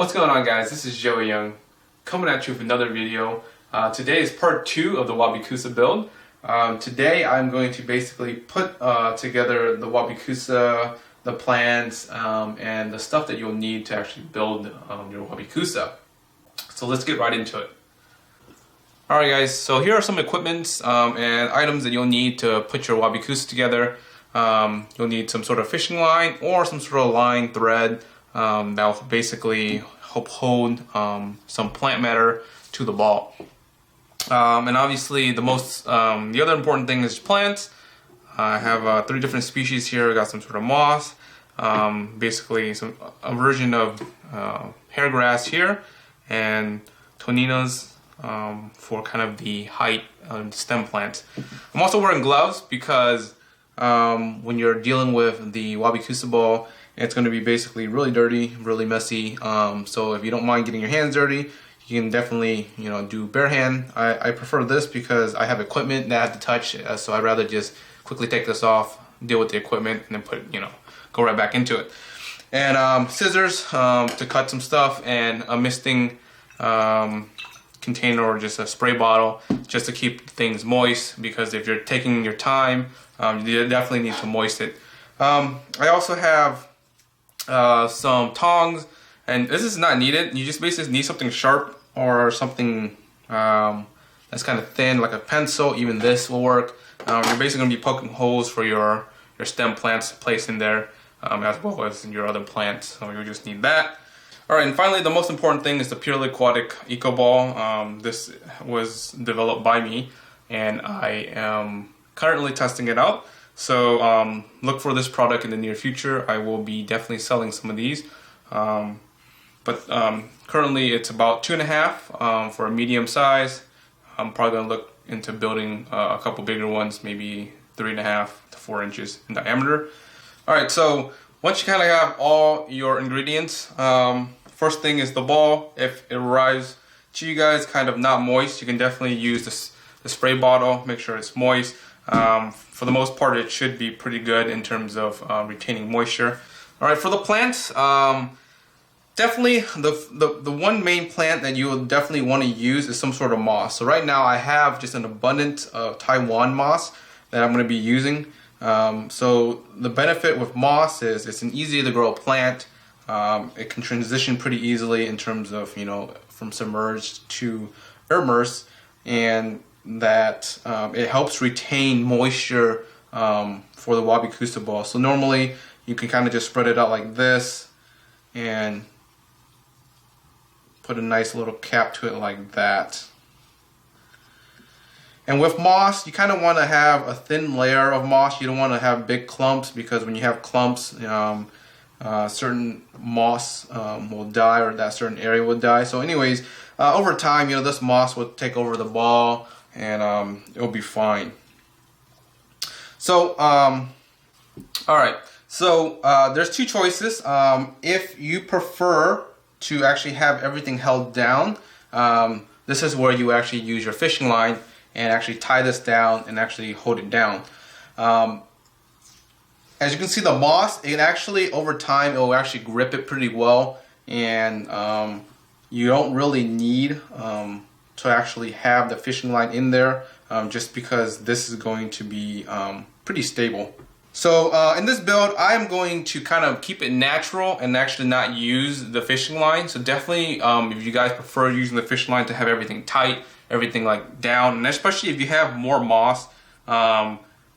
What's going on, guys? This is Joey Young coming at you with another video. Today is part 2 of the Wabi Kusa build. Today I'm going to basically put together the Wabi Kusa, the plans, and the stuff that you'll need to actually build your Wabi Kusa. So let's get right into it. Alright guys, so here are some equipments and items that you'll need to put your Wabi Kusa together. You'll need some sort of fishing line or some sort of line thread that will basically help hold some plant matter to the ball. And obviously the other important thing is plants. I have 3 different species here. I got some sort of moss, basically a version of hairgrass here, and toninas for kind of the height of the stem plants. I'm also wearing gloves because when you're dealing with the Wabi Kusa ball, it's going to be basically really dirty, really messy. So if you don't mind getting your hands dirty, you can definitely, do bare hand. I prefer this because I have equipment that I have to touch, so I'd rather just quickly take this off, deal with the equipment, and then go right back into it. And scissors to cut some stuff, and a misting container or just a spray bottle just to keep things moist, because if you're taking your time, you definitely need to moist it. I also have some tongs, and this is not needed. You just basically need something sharp or something that's kind of thin, like a pencil. Even this will work. You're basically going to be poking holes for your stem plants placed in there, as well as in your other plants. So you just need that. Alright, and finally the most important thing is the purely aquatic eco ball. This was developed by me, and I am currently testing it out. So look for this product in the near future. I will be definitely selling some of these. But currently it's about 2.5 for a medium size. I'm probably going to look into building a couple bigger ones, maybe 3.5 to 4 inches in diameter. Alright, so once you kind of have all your ingredients, first thing is the ball. If it arrives to you guys kind of not moist, you can definitely use the spray bottle. Make sure it's moist. For the most part, it should be pretty good in terms of retaining moisture. Alright, for the plants, definitely the one main plant that you will definitely want to use is some sort of moss. So right now I have just an abundance of Taiwan moss that I'm going to be using. So the benefit with moss is it's an easy to grow plant. It can transition pretty easily in terms of, from submerged to immersed, and that it helps retain moisture for the Wabi Kusa ball. So normally you can kind of just spread it out like this and put a nice little cap to it like that. And with moss, you kind of want to have a thin layer of moss. You don't want to have big clumps, because when you have clumps, certain moss will die, or that certain area will die. So anyways, over time, this moss will take over the ball, and it'll be fine. So alright, so there's 2 choices. If you prefer to actually have everything held down, this is where you actually use your fishing line and actually tie this down and actually hold it down. As you can see, the moss, it actually over time it will actually grip it pretty well, and you don't really need to actually have the fishing line in there, just because this is going to be pretty stable. So in this build, I'm going to kind of keep it natural and actually not use the fishing line. So definitely, if you guys prefer using the fishing line to have everything tight, everything like down, and especially if you have more moss,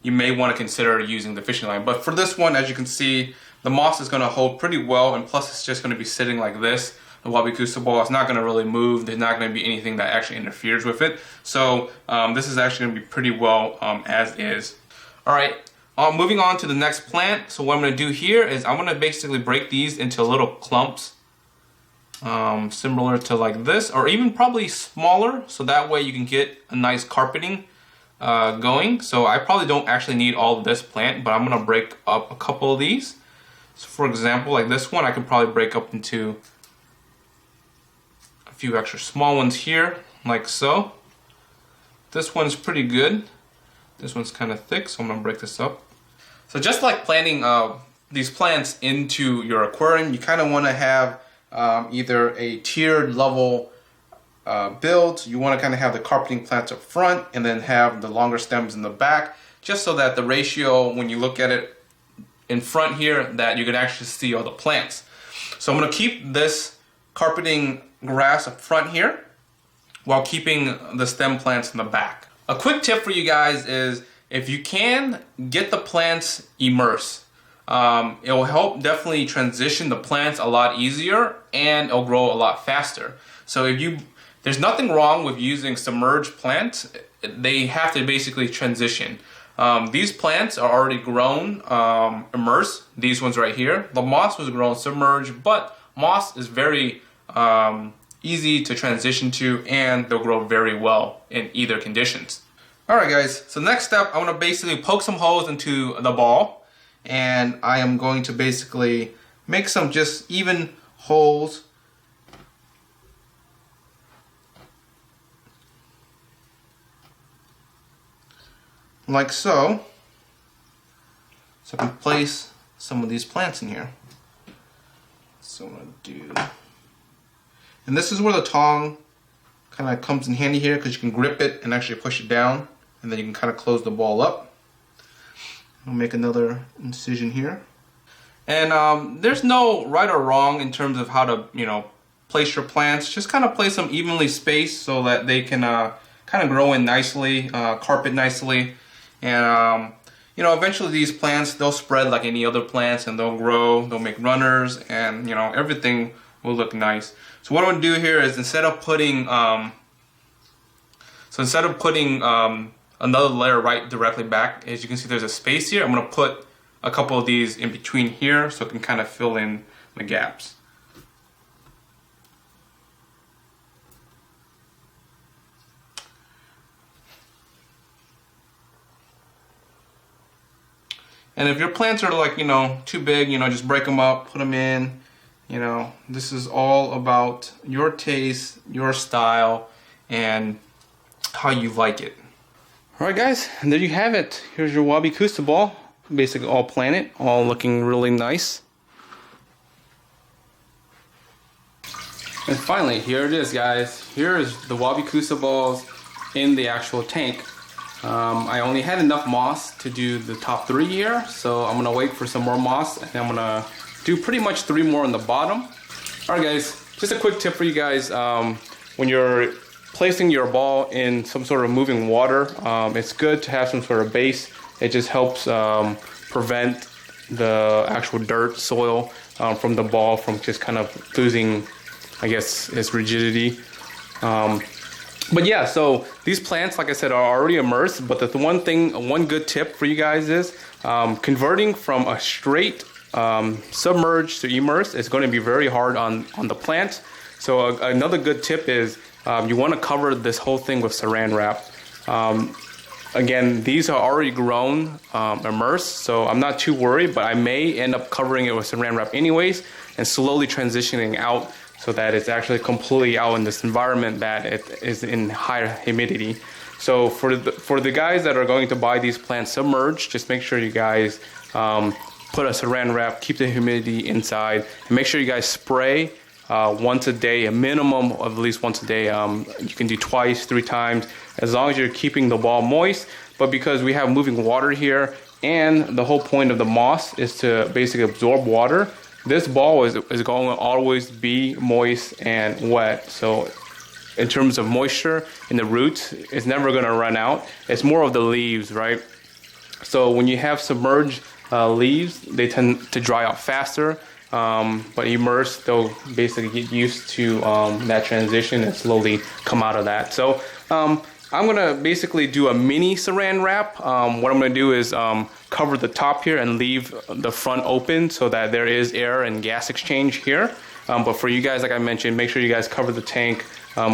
you may want to consider using the fishing line. But for this one, as you can see, the moss is going to hold pretty well, and plus it's just going to be sitting like this. The Wabi Kusa ball is not going to really move. There's not going to be anything that actually interferes with it. So this is actually going to be pretty well as is. Alright, moving on to the next plant. So what I'm going to do here is I'm going to basically break these into little clumps, similar to like this, or even probably smaller, so that way you can get a nice carpeting going. So I probably don't actually need all of this plant, but I'm going to break up a couple of these. So for example, like this one, I could probably break up into a few extra small ones here, like so. This one's pretty good. This one's kind of thick, so I'm going to break this up. So just like planting these plants into your aquarium, you kind of want to have either a tiered level build. You want to kind of have the carpeting plants up front and then have the longer stems in the back, just so that the ratio, when you look at it in front here, that you can actually see all the plants. So I'm going to keep this carpeting grass up front here while keeping the stem plants in the back. A quick tip for you guys is, if you can, get the plants immersed. It will help definitely transition the plants a lot easier, and it'll grow a lot faster. So there's nothing wrong with using submerged plants. They have to basically transition. These plants are already grown immersed. These ones right here. The moss was grown submerged, but moss is very easy to transition to, and they'll grow very well in either conditions. Alright guys, so next step, I'm going to basically poke some holes into the ball, and I am going to basically make some just even holes like so I can place some of these plants in here. So I'm going to do, and this is where the tong kind of comes in handy here, because you can grip it and actually push it down, and then you can kind of close the ball up. I'll make another incision here. And there's no right or wrong in terms of how to, place your plants. Just kind of place them evenly spaced so that they can kind of grow in nicely, carpet nicely. And, eventually these plants, they'll spread like any other plants, and they'll grow, they'll make runners, and, everything will look nice. So what I'm going to do here is, instead of putting another layer right directly back, as you can see there's a space here, I'm going to put a couple of these in between here so it can kind of fill in the gaps. And if your plants are like, too big, just break them up, put them in. This is all about your taste, your style, and how you like it. Alright guys, and there you have it. Here's your Wabi Kusa ball. Basically all planted, all looking really nice. And finally, here it is guys. Here is the Wabi Kusa balls in the actual tank. I only had enough moss to do the top 3 here, so I'm going to wait for some more moss, and I'm going to do pretty much 3 more on the bottom. Alright guys, just a quick tip for you guys. When you're placing your ball in some sort of moving water, it's good to have some sort of base. It just helps prevent the actual dirt, soil from the ball from just kind of losing, I guess, its rigidity. But yeah, so these plants, like I said, are already immersed, but the one good tip for you guys is converting from a straight submerged to immersed is going to be very hard on the plant. So another good tip is you want to cover this whole thing with saran wrap. Again, these are already grown, immersed, so I'm not too worried, but I may end up covering it with saran wrap anyways and slowly transitioning out, so that it's actually completely out in this environment that it is in higher humidity. So for the guys that are going to buy these plants submerged, just make sure you guys put a saran wrap, keep the humidity inside, and make sure you guys spray once a day, a minimum of at least once a day. You can do twice, 3 times, as long as you're keeping the ball moist. But because we have moving water here, and the whole point of the moss is to basically absorb water, this ball is going to always be moist and wet. So in terms of moisture in the roots, it's never going to run out. It's more of the leaves, right? So when you have submerged leaves, they tend to dry out faster. But immersed, they'll basically get used to that transition and slowly come out of that. So I'm going to basically do a mini saran wrap. What I'm going to do is cover the top here and leave the front open so that there is air and gas exchange here. But for you guys, like I mentioned, make sure you guys cover the tank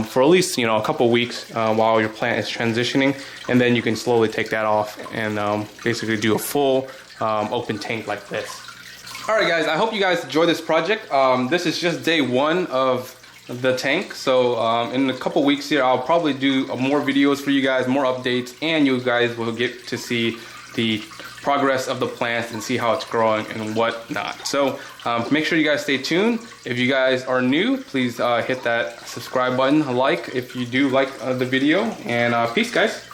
for at least a couple weeks while your plant is transitioning, and then you can slowly take that off and basically do a full open tank like this. Alright guys, I hope you guys enjoyed this project. This is just day 1 of the tank, so in a couple weeks here I'll probably do more videos for you guys, more updates, and you guys will get to see the progress of the plants and see how it's growing and whatnot. So make sure you guys stay tuned. If you guys are new, please hit that subscribe button, like if you do like the video, and peace guys.